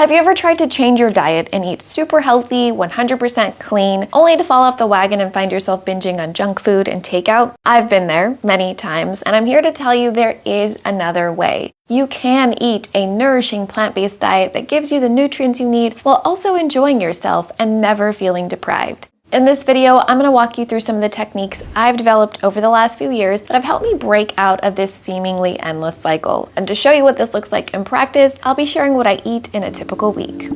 Have you ever tried to change your diet and eat super healthy, 100% clean, only to fall off the wagon and find yourself binging on junk food and takeout? I've been there many times, and I'm here to tell you there is another way. You can eat a nourishing plant-based diet that gives you the nutrients you need while also enjoying yourself and never feeling deprived. In this video, I'm going to walk you through some of the techniques I've developed over the last few years that have helped me break out of this seemingly endless cycle. And to show you what this looks like in practice, I'll be sharing what I eat in a typical week.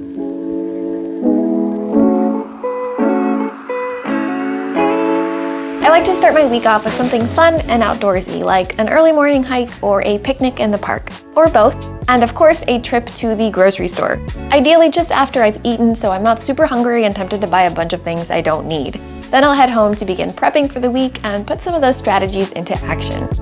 I like to start my week off with something fun and outdoorsy, like an early morning hike or a picnic in the park, or both, and of course a trip to the grocery store. Ideally just after I've eaten, so I'm not super hungry and tempted to buy a bunch of things I don't need. Then I'll head home to begin prepping for the week and put some of those strategies into action.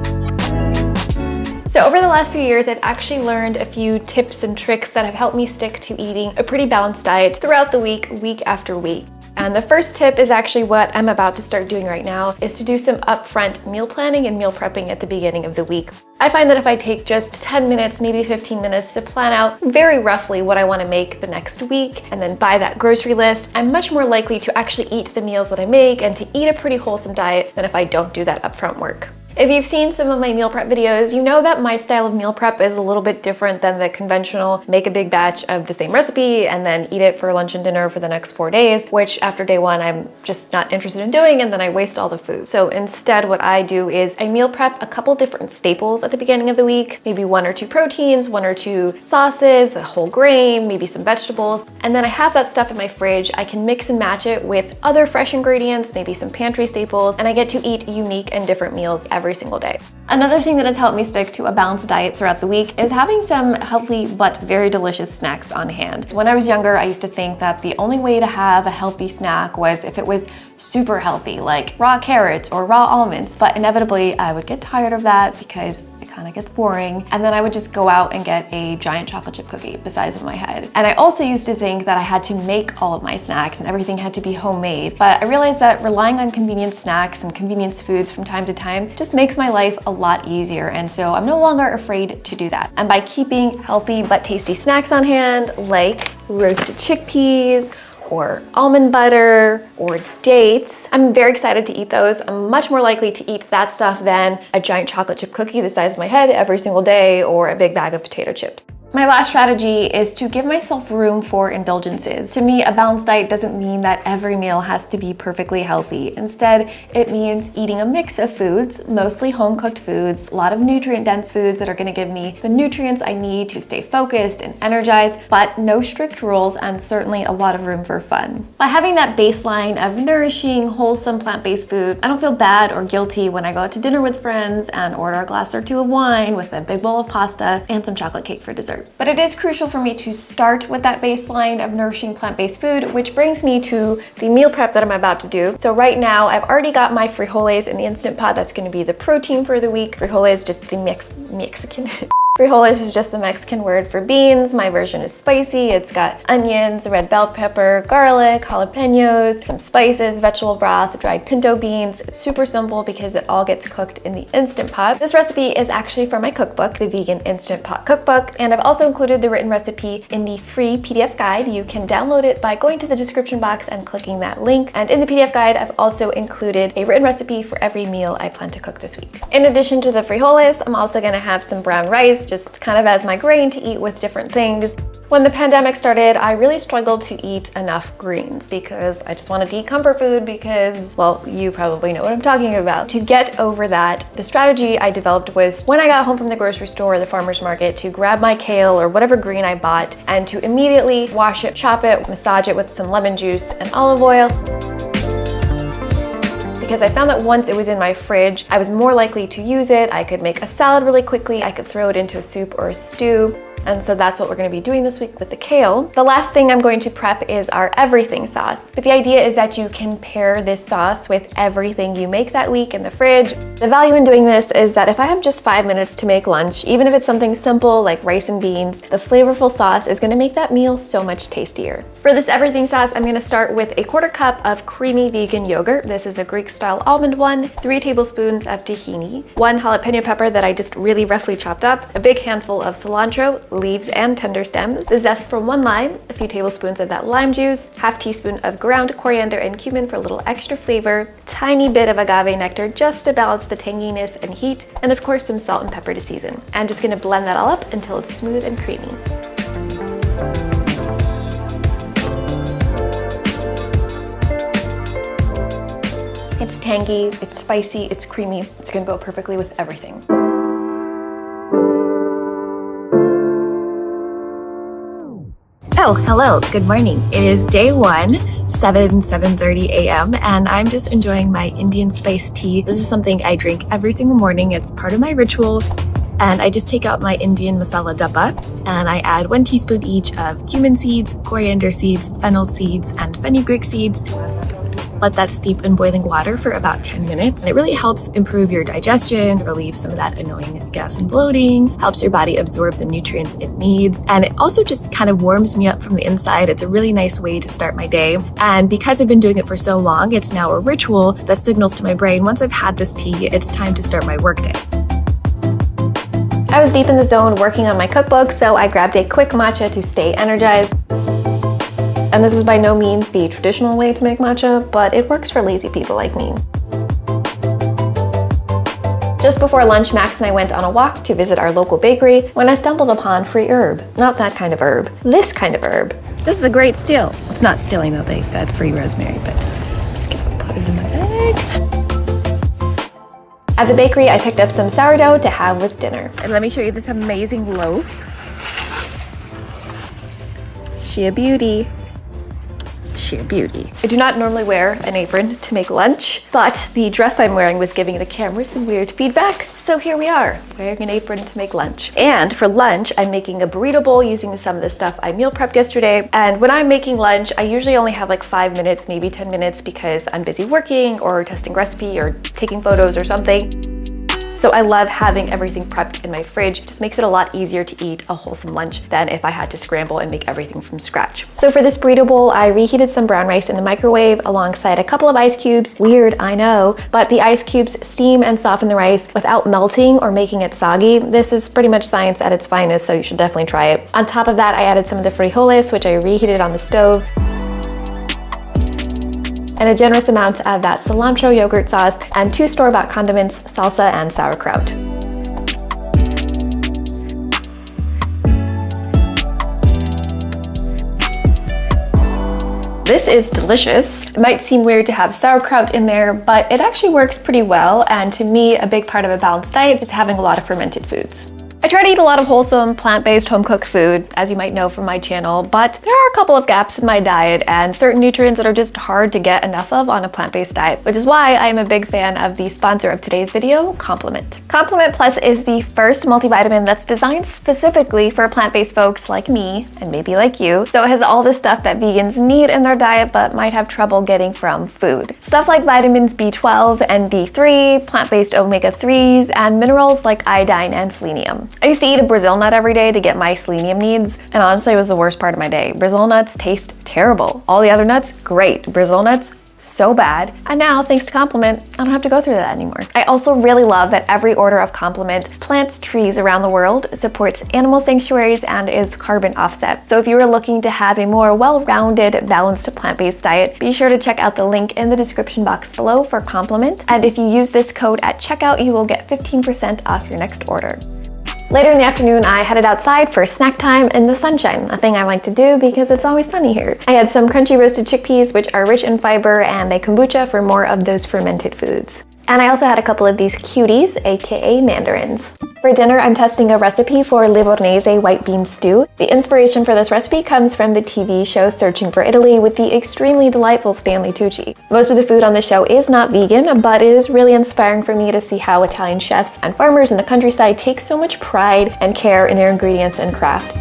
So over the last few years, I've actually learned a few tips and tricks that have helped me stick to eating a pretty balanced diet throughout the week, week after week. And the first tip is actually what I'm about to start doing right now, is to do some upfront meal planning and meal prepping at the beginning of the week. I find that if I take just 10 minutes, maybe 15 minutes to plan out very roughly what I want to make the next week and then buy that grocery list, I'm much more likely to actually eat the meals that I make and to eat a pretty wholesome diet than if I don't do that upfront work. If you've seen some of my meal prep videos, you know that my style of meal prep is a little bit different than the conventional make a big batch of the same recipe and then eat it for lunch and dinner for the next 4 days, which after day one, I'm just not interested in doing, and then I waste all the food. So instead, what I do is I meal prep a couple different staples at the beginning of the week, maybe 1 or 2 proteins, 1 or 2 sauces, a whole grain, maybe some vegetables, and then I have that stuff in my fridge. I can mix and match it with other fresh ingredients, maybe some pantry staples, and I get to eat unique and different meals every single day. Another thing that has helped me stick to a balanced diet throughout the week is having some healthy but very delicious snacks on hand. When I was younger, I used to think that the only way to have a healthy snack was if it was super healthy, like raw carrots or raw almonds, but inevitably I would get tired of that because it kind of gets boring, and then I would just go out and get a giant chocolate chip cookie the size of my head. And I also used to think that I had to make all of my snacks and everything had to be homemade, but I realized that relying on convenience snacks and convenience foods from time to time just makes my life a lot easier, and so I'm no longer afraid to do that. And by keeping healthy but tasty snacks on hand, like roasted chickpeas, or almond butter, or dates, I'm very excited to eat those. I'm much more likely to eat that stuff than a giant chocolate chip cookie the size of my head every single day, or a big bag of potato chips. My last strategy is to give myself room for indulgences. To me, a balanced diet doesn't mean that every meal has to be perfectly healthy. Instead, it means eating a mix of foods, mostly home-cooked foods, a lot of nutrient-dense foods that are gonna give me the nutrients I need to stay focused and energized, but no strict rules and certainly a lot of room for fun. By having that baseline of nourishing, wholesome, plant-based food, I don't feel bad or guilty when I go out to dinner with friends and order a glass or 2 of wine with a big bowl of pasta and some chocolate cake for dessert. But it is crucial for me to start with that baseline of nourishing plant-based food, which brings me to the meal prep that I'm about to do. So right now, I've already got my frijoles in the Instant Pot. That's gonna be the protein for the week. Frijoles is just the Mexican. Frijoles is just the Mexican word for beans. My version is spicy. It's got onions, red bell pepper, garlic, jalapenos, some spices, vegetable broth, dried pinto beans. It's super simple because it all gets cooked in the Instant Pot. This recipe is actually from my cookbook, the Vegan Instant Pot Cookbook, and I've also included the written recipe in the free PDF guide. You can download it by going to the description box and clicking that link. And in the PDF guide, I've also included a written recipe for every meal I plan to cook this week. In addition to the frijoles, I'm also gonna have some brown rice, just kind of as my grain to eat with different things. When the pandemic started, I really struggled to eat enough greens because I just wanted to eat comfort food because, well, you probably know what I'm talking about. To get over that, the strategy I developed was when I got home from the grocery store or the farmer's market to grab my kale or whatever green I bought and to immediately wash it, chop it, massage it with some lemon juice and olive oil. Because I found that once it was in my fridge, I was more likely to use it. I could make a salad really quickly. I could throw it into a soup or a stew. And so that's what we're gonna be doing this week with the kale. The last thing I'm going to prep is our everything sauce. But the idea is that you can pair this sauce with everything you make that week in the fridge. The value in doing this is that if I have just 5 minutes to make lunch, even if it's something simple like rice and beans, the flavorful sauce is gonna make that meal so much tastier. For this everything sauce, I'm gonna start with a 1/4 cup of creamy vegan yogurt. This is a Greek style almond one, 3 tablespoons of tahini, 1 jalapeno pepper that I just really roughly chopped up, a big handful of cilantro, leaves and tender stems, the zest from 1 lime, a few tablespoons of that lime juice, half teaspoon of ground coriander and cumin for a little extra flavor, tiny bit of agave nectar just to balance the tanginess and heat, and of course some salt and pepper to season. I'm just gonna blend that all up until it's smooth and creamy. It's tangy, it's spicy, it's creamy. It's gonna go perfectly with everything. Oh, hello, good morning. It is day 1, 7:30 a.m. and I'm just enjoying my Indian spice tea. This is something I drink every single morning. It's part of my ritual. And I just take out my Indian masala dabba and I add 1 teaspoon each of cumin seeds, coriander seeds, fennel seeds, and fenugreek seeds. Let that steep in boiling water for about 10 minutes. It really helps improve your digestion, relieve some of that annoying gas and bloating, helps your body absorb the nutrients it needs, and it also just kind of warms me up from the inside. It's a really nice way to start my day. And because I've been doing it for so long, it's now a ritual that signals to my brain, once I've had this tea, it's time to start my workday. I was deep in the zone working on my cookbook, so I grabbed a quick matcha to stay energized. And this is by no means the traditional way to make matcha, but it works for lazy people like me. Just before lunch, Max and I went on a walk to visit our local bakery when I stumbled upon free herb. Not that kind of herb, this kind of herb. This is a great steal. It's not stealing though, they said free rosemary, but I'm just gonna put it in my bag. At the bakery, I picked up some sourdough to have with dinner. And let me show you this amazing loaf. She a beauty. Sheer beauty. I do not normally wear an apron to make lunch, but the dress I'm wearing was giving the camera some weird feedback. So here we are, wearing an apron to make lunch. And for lunch, I'm making a burrito bowl using some of the stuff I meal prepped yesterday. And when I'm making lunch, I usually only have like 5 minutes, maybe 10 minutes because I'm busy working or testing recipe or taking photos or something. So I love having everything prepped in my fridge. It just makes it a lot easier to eat a wholesome lunch than if I had to scramble and make everything from scratch. So for this burrito bowl, I reheated some brown rice in the microwave alongside a couple of ice cubes. Weird, I know, but the ice cubes steam and soften the rice without melting or making it soggy. This is pretty much science at its finest, so you should definitely try it. On top of that, I added some of the frijoles, which I reheated on the stove, and a generous amount of that cilantro yogurt sauce, and 2 store-bought condiments, salsa and sauerkraut. This is delicious. It might seem weird to have sauerkraut in there, but it actually works pretty well, and to me, a big part of a balanced diet is having a lot of fermented foods. I try to eat a lot of wholesome, plant-based, home-cooked food, as you might know from my channel, but there are a couple of gaps in my diet and certain nutrients that are just hard to get enough of on a plant-based diet, which is why I am a big fan of the sponsor of today's video, Complement. Complement Plus is the first multivitamin that's designed specifically for plant-based folks like me, and maybe like you, so it has all the stuff that vegans need in their diet but might have trouble getting from food. Stuff like vitamins B12 and B3, plant-based omega-3s, and minerals like iodine and selenium. I used to eat a Brazil nut every day to get my selenium needs, and honestly it was the worst part of my day. Brazil nuts taste terrible. All the other nuts, great. Brazil nuts, so bad. And now, thanks to Complement, I don't have to go through that anymore. I also really love that every order of Complement plants trees around the world, supports animal sanctuaries, and is carbon offset. So if you are looking to have a more well-rounded, balanced plant-based diet, be sure to check out the link in the description box below for Complement. And if you use this code at checkout, you will get 15% off your next order. Later in the afternoon, I headed outside for snack time in the sunshine, a thing I like to do because it's always sunny here. I had some crunchy roasted chickpeas, which are rich in fiber, and a kombucha for more of those fermented foods. And I also had a couple of these cuties, aka mandarins. For dinner, I'm testing a recipe for Livornese white bean stew. The inspiration for this recipe comes from the TV show Searching for Italy with the extremely delightful Stanley Tucci. Most of the food on the show is not vegan, but it is really inspiring for me to see how Italian chefs and farmers in the countryside take so much pride and care in their ingredients and craft.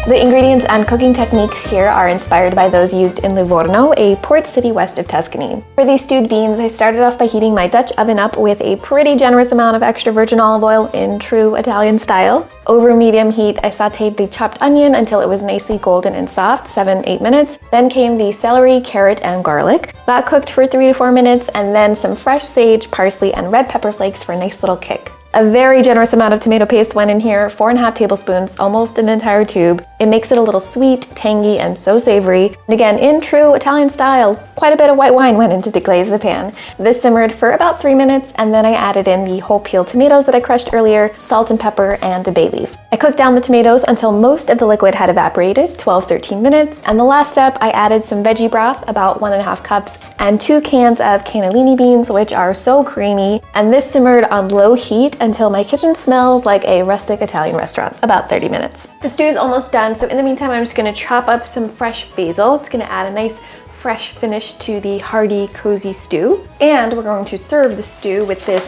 The ingredients and cooking techniques here are inspired by those used in Livorno, a port city west of Tuscany. For these stewed beans, I started off by heating my Dutch oven up with a pretty generous amount of extra virgin olive oil in true Italian style. Over medium heat, I sauteed the chopped onion until it was nicely golden and soft, 7-8 minutes. Then came the celery, carrot, and garlic. That cooked for 3 to 4 minutes, and then some fresh sage, parsley, and red pepper flakes for a nice little kick. A very generous amount of tomato paste went in here, 4.5 tablespoons, almost an entire tube. It makes it a little sweet, tangy, and so savory. And again, in true Italian style, quite a bit of white wine went in to deglaze the pan. This simmered for about 3 minutes, and then I added in the whole peeled tomatoes that I crushed earlier, salt and pepper, and a bay leaf. I cooked down the tomatoes until most of the liquid had evaporated, 12-13 minutes, and the last step, I added some veggie broth, about 1.5 cups, and 2 cans of cannellini beans, which are so creamy, and this simmered on low heat until my kitchen smelled like a rustic Italian restaurant, about 30 minutes. The stew is almost done, so in the meantime, I'm just gonna chop up some fresh basil. It's gonna add a nice fresh finish to the hearty, cozy stew. And we're going to serve the stew with this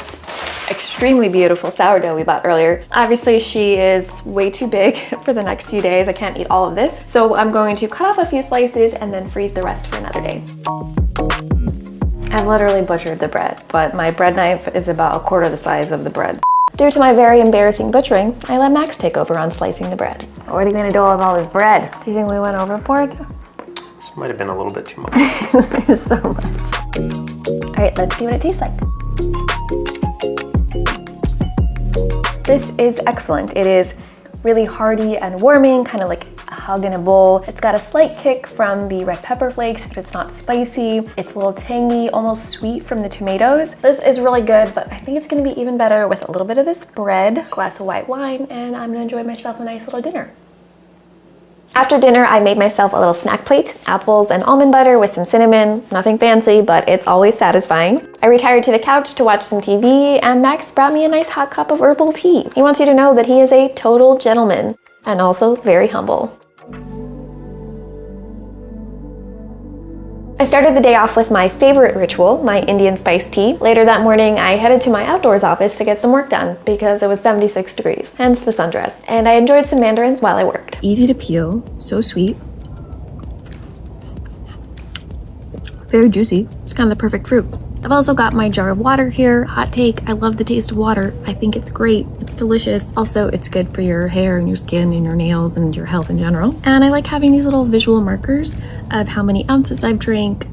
extremely beautiful sourdough we bought earlier. Obviously, she is way too big for the next few days. I can't eat all of this. So I'm going to cut off a few slices and then freeze the rest for another day. I literally butchered the bread, but my bread knife is about 1/4 the size of the bread. Due to my very embarrassing butchering, I let Max take over on slicing the bread. What are you gonna do with all this bread? Do you think we went overboard? This might have been a little bit too much. There's so much. All right, let's see what it tastes like. This is excellent. It is really hearty and warming, kind of like a hug in a bowl. It's got a slight kick from the red pepper flakes, but it's not spicy. It's a little tangy, almost sweet from the tomatoes. This is really good, but I think it's gonna be even better with a little bit of this bread, glass of white wine, and I'm gonna enjoy myself a nice little dinner. After dinner, I made myself a little snack plate, apples and almond butter with some cinnamon. Nothing fancy, but it's always satisfying. I retired to the couch to watch some TV, and Max brought me a nice hot cup of herbal tea. He wants you to know that he is a total gentleman and also very humble. I started the day off with my favorite ritual, my Indian spice tea. Later that morning, I headed to my outdoors office to get some work done because it was 76 degrees, hence the sundress. And I enjoyed some mandarins while I worked. Easy to peel, so sweet. Very juicy. It's kind of the perfect fruit. I've also got my jar of water here. Hot take, I love the taste of water. I think it's great. It's delicious. Also, it's good for your hair and your skin and your nails and your health in general. And I like having these little visual markers of how many ounces I've drank,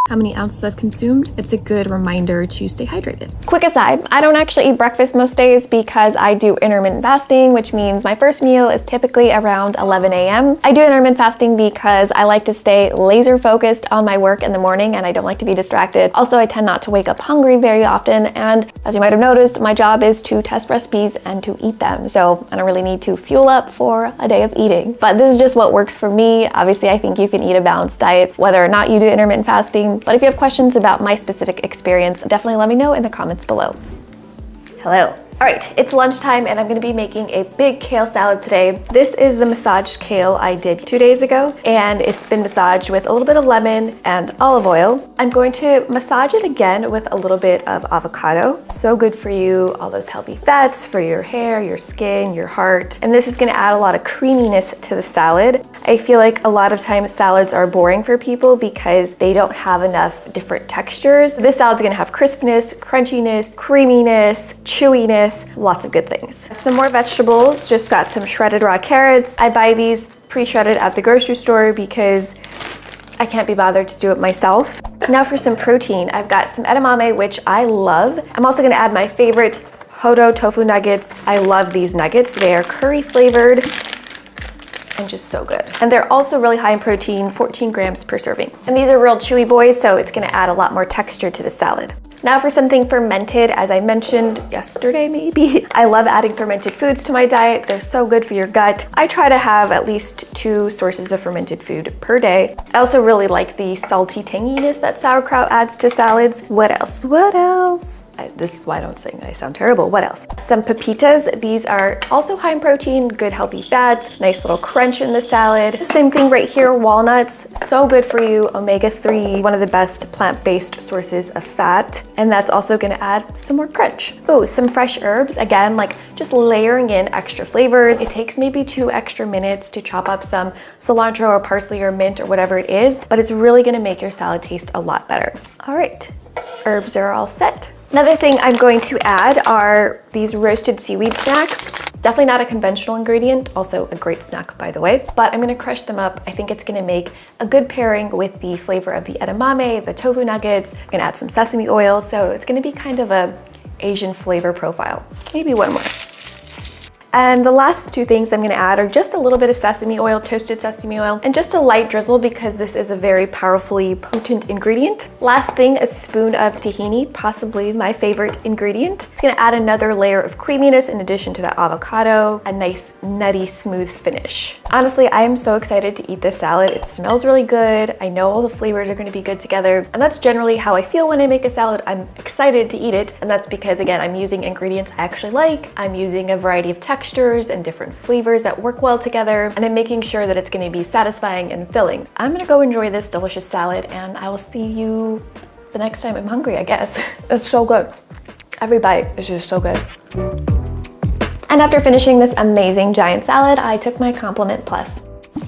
how many ounces I've consumed. It's a good reminder to stay hydrated. Quick aside, I don't actually eat breakfast most days because I do intermittent fasting, which means my first meal is typically around 11 a.m. I do intermittent fasting because I like to stay laser focused on my work in the morning and I don't like to be distracted. Also, I tend not to wake up hungry very often, and as you might have noticed, my job is to test recipes and to eat them. So I don't really need to fuel up for a day of eating. But this is just what works for me. Obviously, I think you can eat a balanced diet whether or not you do intermittent fasting. But if you have questions about my specific experience, definitely let me know in the comments below. Hello. All right, it's lunchtime and I'm gonna be making a big kale salad today. This is the massaged kale I did 2 days ago, and it's been massaged with a little bit of lemon and olive oil. I'm going to massage it again with a little bit of avocado. So good for you, all those healthy fats for your hair, your skin, your heart. And this is gonna add a lot of creaminess to the salad. I feel like a lot of times salads are boring for people because they don't have enough different textures. This salad's gonna have crispness, crunchiness, creaminess, chewiness, lots of good things. Some more vegetables, just got some shredded raw carrots. I buy these pre-shredded at the grocery store because I can't be bothered to do it myself. Now for some protein, I've got some edamame, which I love. I'm also gonna add my favorite Hodo tofu nuggets. I love these nuggets. They are curry flavored and just so good. And they're also really high in protein, 14 grams per serving. And these are real chewy boys, so it's gonna add a lot more texture to the salad. Now for something fermented, as I mentioned yesterday maybe. I love adding fermented foods to my diet. They're so good for your gut. I try to have at least 2 sources of fermented food per day. I also really like the salty tanginess that sauerkraut adds to salads. What else? This is why I don't sing. I sound terrible. What else? Some pepitas. These are also high in protein, good healthy fats, nice little crunch in the salad. Same thing right here, walnuts. So good for you. Omega-3, one of the best plant-based sources of fat. And that's also gonna add some more crunch. Ooh, some fresh herbs. Again, like just layering in extra flavors. It takes maybe 2 extra minutes to chop up some cilantro or parsley or mint or whatever it is, but it's really gonna make your salad taste a lot better. All right, herbs are all set. Another thing I'm going to add are these roasted seaweed snacks. Definitely not a conventional ingredient, also a great snack by the way, but I'm gonna crush them up. I think it's gonna make a good pairing with the flavor of the edamame, the tofu nuggets. I'm gonna add some sesame oil, so it's gonna be kind of a Asian flavor profile. Maybe one more. And the last 2 things I'm gonna add are just a little bit of sesame oil, toasted sesame oil, and just a light drizzle because this is a very powerfully potent ingredient. Last thing, a spoon of tahini, possibly my favorite ingredient. It's gonna add another layer of creaminess in addition to that avocado, a nice nutty smooth finish. Honestly, I am so excited to eat this salad. It smells really good. I know all the flavors are gonna be good together, and that's generally how I feel when I make a salad. I'm excited to eat it, and that's because again, I'm using ingredients I actually like. I'm using a variety of textures and different flavors that work well together, and I'm making sure that it's going to be satisfying and filling. I'm going to go enjoy this delicious salad, and I will see you the next time I'm hungry, I guess. It's so good. Every bite is just so good. And after finishing this amazing giant salad, I took my Compliment Plus.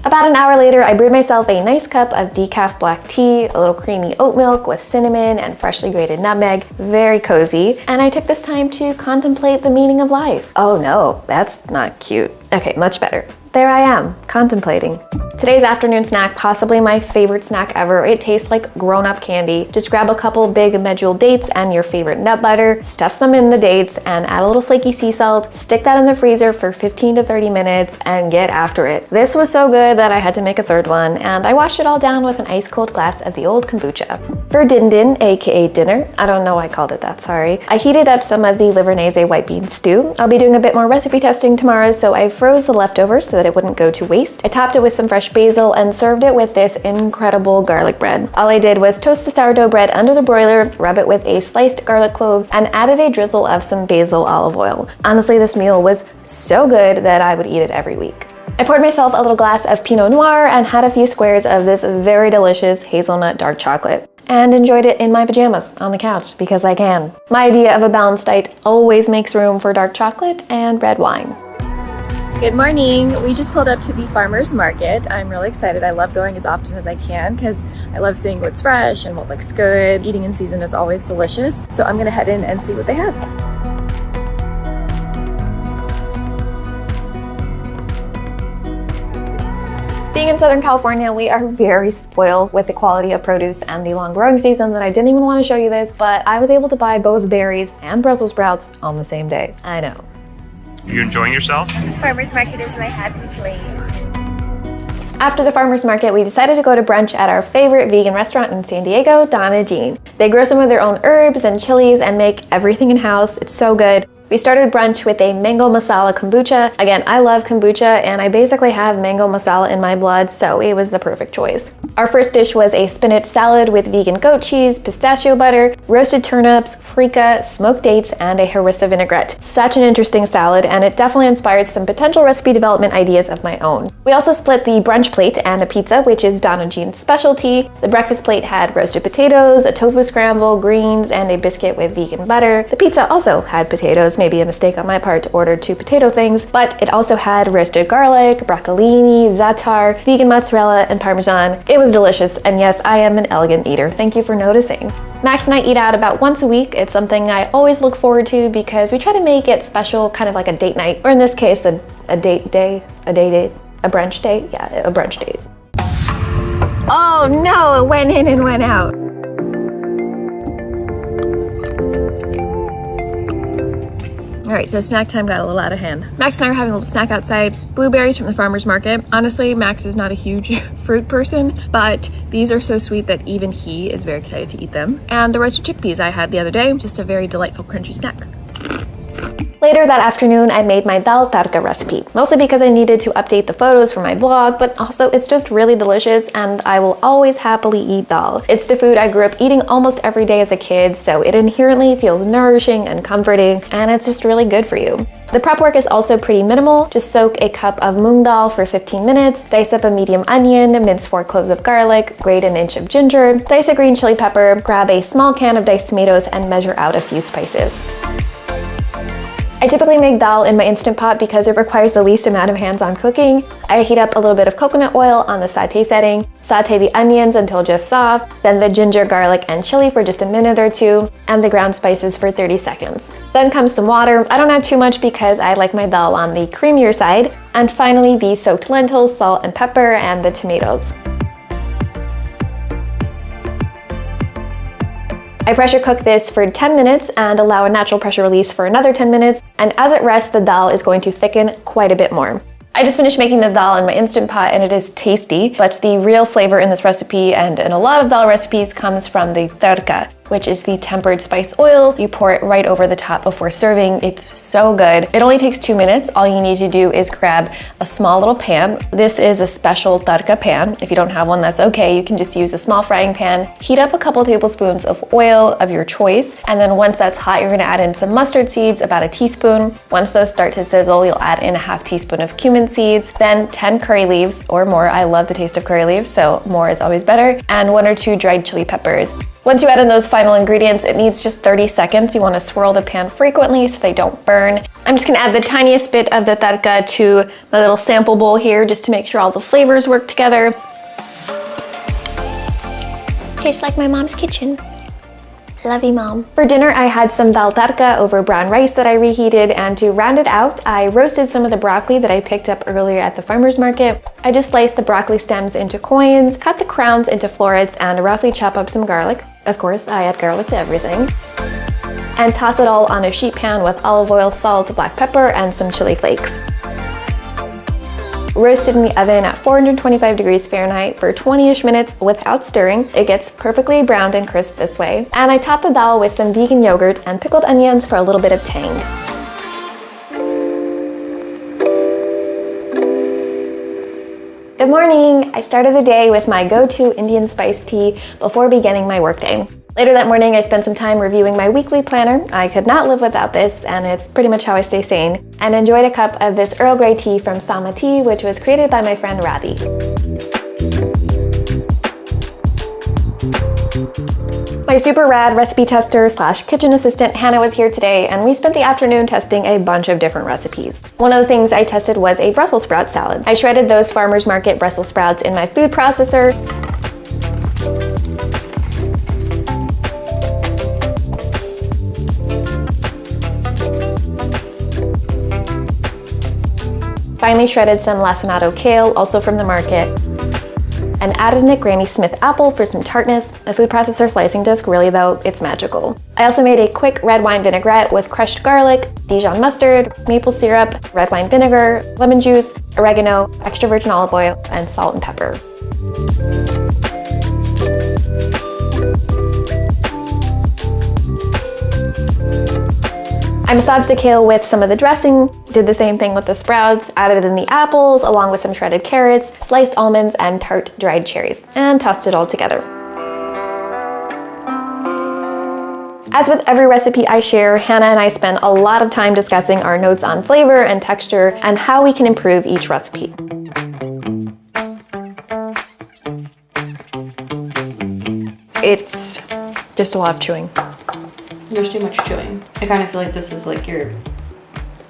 About an hour later, I brewed myself a nice cup of decaf black tea, a little creamy oat milk with cinnamon and freshly grated nutmeg, very cozy, and I took this time to contemplate the meaning of life. Oh no, that's not cute. Okay, much better. There I am, contemplating. Today's afternoon snack, possibly my favorite snack ever. It tastes like grown-up candy. Just grab a couple big medjool dates and your favorite nut butter, stuff some in the dates, and add a little flaky sea salt, stick that in the freezer for 15 to 30 minutes, and get after it. This was so good that I had to make a third one, and I washed it all down with an ice-cold glass of the old kombucha. For din din, aka dinner, I don't know why I called it that, sorry, I heated up some of the Livornese white bean stew. I'll be doing a bit more recipe testing tomorrow, so I froze the leftovers so that it wouldn't go to waste. I topped it with some fresh basil and served it with this incredible garlic bread. All I did was toast the sourdough bread under the broiler, rub it with a sliced garlic clove, and added a drizzle of some basil olive oil. Honestly, this meal was so good that I would eat it every week. I poured myself a little glass of Pinot Noir and had a few squares of this very delicious hazelnut dark chocolate, and enjoyed it in my pajamas on the couch because I can. My idea of a balanced diet always makes room for dark chocolate and red wine. Good morning. We just pulled up to the farmer's market. I'm really excited. I love going as often as I can because I love seeing what's fresh and what looks good. Eating in season is always delicious. So I'm gonna head in and see what they have. Being in Southern California, we are very spoiled with the quality of produce and the long growing season that I didn't even want to show you this, but I was able to buy both berries and Brussels sprouts on the same day. I know. Are you enjoying yourself? Farmer's market is my happy place. After the farmer's market, we decided to go to brunch at our favorite vegan restaurant in San Diego, Donna Jean. They grow some of their own herbs and chilies and make everything in-house. It's so good. We started brunch with a mango masala kombucha. Again, I love kombucha and I basically have mango masala in my blood, so it was the perfect choice. Our first dish was a spinach salad with vegan goat cheese, pistachio butter, roasted turnips, freekeh, smoked dates, and a harissa vinaigrette. Such an interesting salad, and it definitely inspired some potential recipe development ideas of my own. We also split the brunch plate and a pizza, which is Donna Jean's specialty. The breakfast plate had roasted potatoes, a tofu scramble, greens, and a biscuit with vegan butter. The pizza also had potatoes, maybe a mistake on my part to order 2 potato things, but it also had roasted garlic, broccolini, za'atar, vegan mozzarella, and parmesan. It was delicious, and yes, I am an elegant eater. Thank you for noticing. Max and I eat out about once a week. It's something I always look forward to because we try to make it special, kind of like a date night, or in this case, a brunch date. Yeah, a brunch date. Oh no, it went in and went out. All right, so snack time got a little out of hand. Max and I are having a little snack outside. Blueberries from the farmer's market. Honestly, Max is not a huge fruit person, but these are so sweet that even he is very excited to eat them. And the roasted chickpeas I had the other day, just a very delightful crunchy snack. Later that afternoon, I made my dal tadka recipe, mostly because I needed to update the photos for my blog, but also it's just really delicious and I will always happily eat dal. It's the food I grew up eating almost every day as a kid, so it inherently feels nourishing and comforting, and it's just really good for you. The prep work is also pretty minimal. Just soak a cup of moong dal for 15 minutes, dice up a medium onion, mince 4 cloves of garlic, grate an inch of ginger, dice a green chili pepper, grab a small can of diced tomatoes, and measure out a few spices. I typically make dal in my Instant Pot because it requires the least amount of hands-on cooking. I heat up a little bit of coconut oil on the sauté setting, sauté the onions until just soft, then the ginger, garlic, and chili for just a minute or two, and the ground spices for 30 seconds. Then comes some water. I don't add too much because I like my dal on the creamier side. And finally, the soaked lentils, salt and pepper, and the tomatoes. I pressure cook this for 10 minutes and allow a natural pressure release for another 10 minutes, and as it rests, the dal is going to thicken quite a bit more. I just finished making the dal in my Instant Pot and it is tasty, but the real flavor in this recipe and in a lot of dal recipes comes from the tadka, which is the tempered spice oil. You pour it right over the top before serving. It's so good. It only takes 2 minutes. All you need to do is grab a small little pan. This is a special tadka pan. If you don't have one, that's okay. You can just use a small frying pan. Heat up a couple tablespoons of oil of your choice, and then once that's hot, you're gonna add in some mustard seeds, about a teaspoon. Once those start to sizzle, you'll add in a half teaspoon of cumin seeds, then 10 curry leaves or more. I love the taste of curry leaves, so more is always better, and 1 or 2 dried chili peppers. Once you add in those final ingredients, it needs just 30 seconds. You want to swirl the pan frequently so they don't burn. I'm just going to add the tiniest bit of the tadka to my little sample bowl here just to make sure all the flavors work together. Tastes like my mom's kitchen. Love you, Mom. For dinner, I had some dal tadka over brown rice that I reheated, and to round it out, I roasted some of the broccoli that I picked up earlier at the farmer's market. I just sliced the broccoli stems into coins, cut the crowns into florets, and roughly chop up some garlic. Of course, I add garlic to everything. And toss it all on a sheet pan with olive oil, salt, black pepper, and some chili flakes. Roasted in the oven at 425 degrees Fahrenheit for 20-ish minutes without stirring. It gets perfectly browned and crisp this way. And I top the dal with some vegan yogurt and pickled onions for a little bit of tang. Good morning! I started the day with my go-to Indian spice tea before beginning my workday. Later that morning, I spent some time reviewing my weekly planner. I could not live without this, and it's pretty much how I stay sane, and enjoyed a cup of this Earl Grey tea from Sama Tea, which was created by my friend Radhi. My super rad recipe tester / kitchen assistant Hannah was here today, and we spent the afternoon testing a bunch of different recipes. One of the things I tested was a Brussels sprout salad. I shredded those farmer's market Brussels sprouts in my food processor. Finally shredded some lacinato kale, also from the market, and added in a Granny Smith apple for some tartness. A food processor slicing disc, really though, it's magical. I also made a quick red wine vinaigrette with crushed garlic, Dijon mustard, maple syrup, red wine vinegar, lemon juice, oregano, extra virgin olive oil, and salt and pepper. I massaged the kale with some of the dressing, did the same thing with the sprouts, added in the apples along with some shredded carrots, sliced almonds, and tart dried cherries, and tossed it all together. As with every recipe I share, Hannah and I spend a lot of time discussing our notes on flavor and texture and how we can improve each recipe. It's just a lot of chewing. There's too much chewing. I kind of feel like this is like your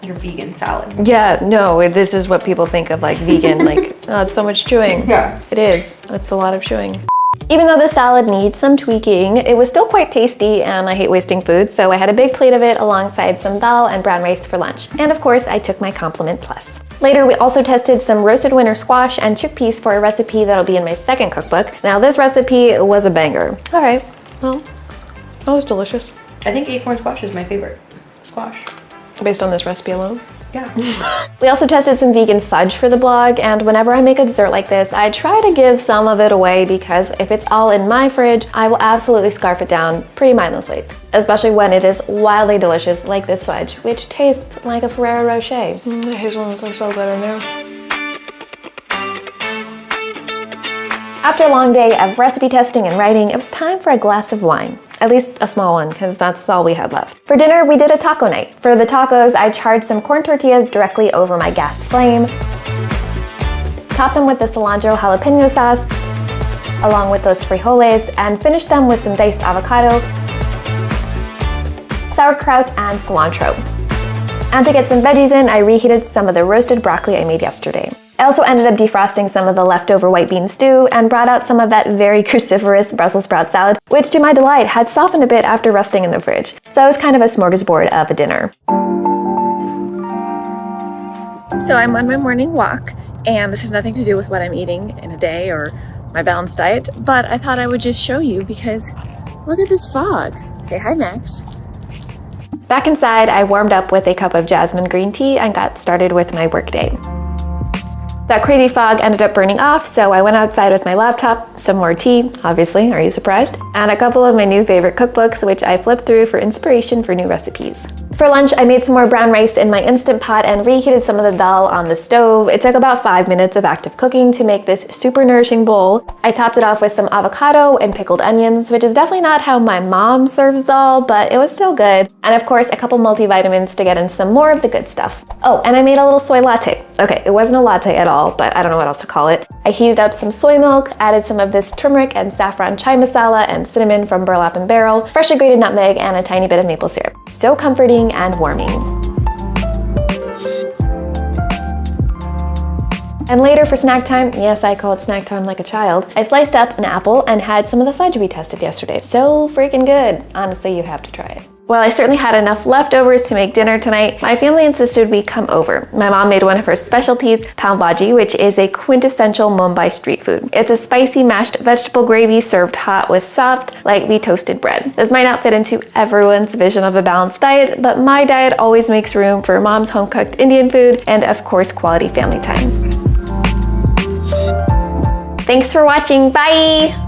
vegan salad. Yeah, no, this is what people think of like vegan, like, oh, it's so much chewing. Yeah. It is. It's a lot of chewing. Even though the salad needs some tweaking, it was still quite tasty, and I hate wasting food, so I had a big plate of it alongside some dal and brown rice for lunch. And of course, I took my compliment plus. Later, we also tested some roasted winter squash and chickpeas for a recipe that'll be in my second cookbook. Now, this recipe was a banger. All right, well, that was delicious. I think acorn squash is my favorite squash. Based on this recipe alone? Yeah. We also tested some vegan fudge for the blog, and whenever I make a dessert like this, I try to give some of it away because if it's all in my fridge, I will absolutely scarf it down pretty mindlessly. especially when it is wildly delicious like this fudge, which tastes like a Ferrero Rocher. The hazelnuts are so good in there. After a long day of recipe testing and writing, it was time for a glass of wine. At least a small one, because that's all we had left. For dinner, we did a taco night. For the tacos, I charred some corn tortillas directly over my gas flame, topped them with the cilantro jalapeno sauce, along with those frijoles, and finished them with some diced avocado, sauerkraut, and cilantro. And to get some veggies in, I reheated some of the roasted broccoli I made yesterday. I also ended up defrosting some of the leftover white bean stew and brought out some of that very cruciferous Brussels sprout salad, which to my delight had softened a bit after resting in the fridge. So it was kind of a smorgasbord of a dinner. So I'm on my morning walk, and this has nothing to do with what I'm eating in a day or my balanced diet, but I thought I would just show you because look at this fog. Say hi, Max. Back inside, I warmed up with a cup of jasmine green tea and got started with my workday. That crazy fog ended up burning off, so I went outside with my laptop, some more tea, obviously, are you surprised? And a couple of my new favorite cookbooks, which I flipped through for inspiration for new recipes. For lunch, I made some more brown rice in my Instant Pot and reheated some of the dal on the stove. It took about 5 minutes of active cooking to make this super nourishing bowl. I topped it off with some avocado and pickled onions, which is definitely not how my mom serves dal, but it was still good. And of course, a couple multivitamins to get in some more of the good stuff. Oh, and I made a little soy latte. Okay, it wasn't a latte at all, but I don't know what else to call it. I heated up some soy milk, added some of this turmeric and saffron chai masala and cinnamon from Burlap and Barrel, freshly grated nutmeg, and a tiny bit of maple syrup. So comforting and warming. And later for snack time, yes, I call it snack time like a child, I sliced up an apple and had some of the fudge we tested yesterday. So freaking good. Honestly, you have to try it. Well, I certainly had enough leftovers to make dinner tonight. My family insisted we come over. My mom made one of her specialties, pav bhaji, which is a quintessential Mumbai street food. It's a spicy mashed vegetable gravy served hot with soft, lightly toasted bread. This might not fit into everyone's vision of a balanced diet, but my diet always makes room for mom's home-cooked Indian food and, of course, quality family time. Thanks for watching. Bye!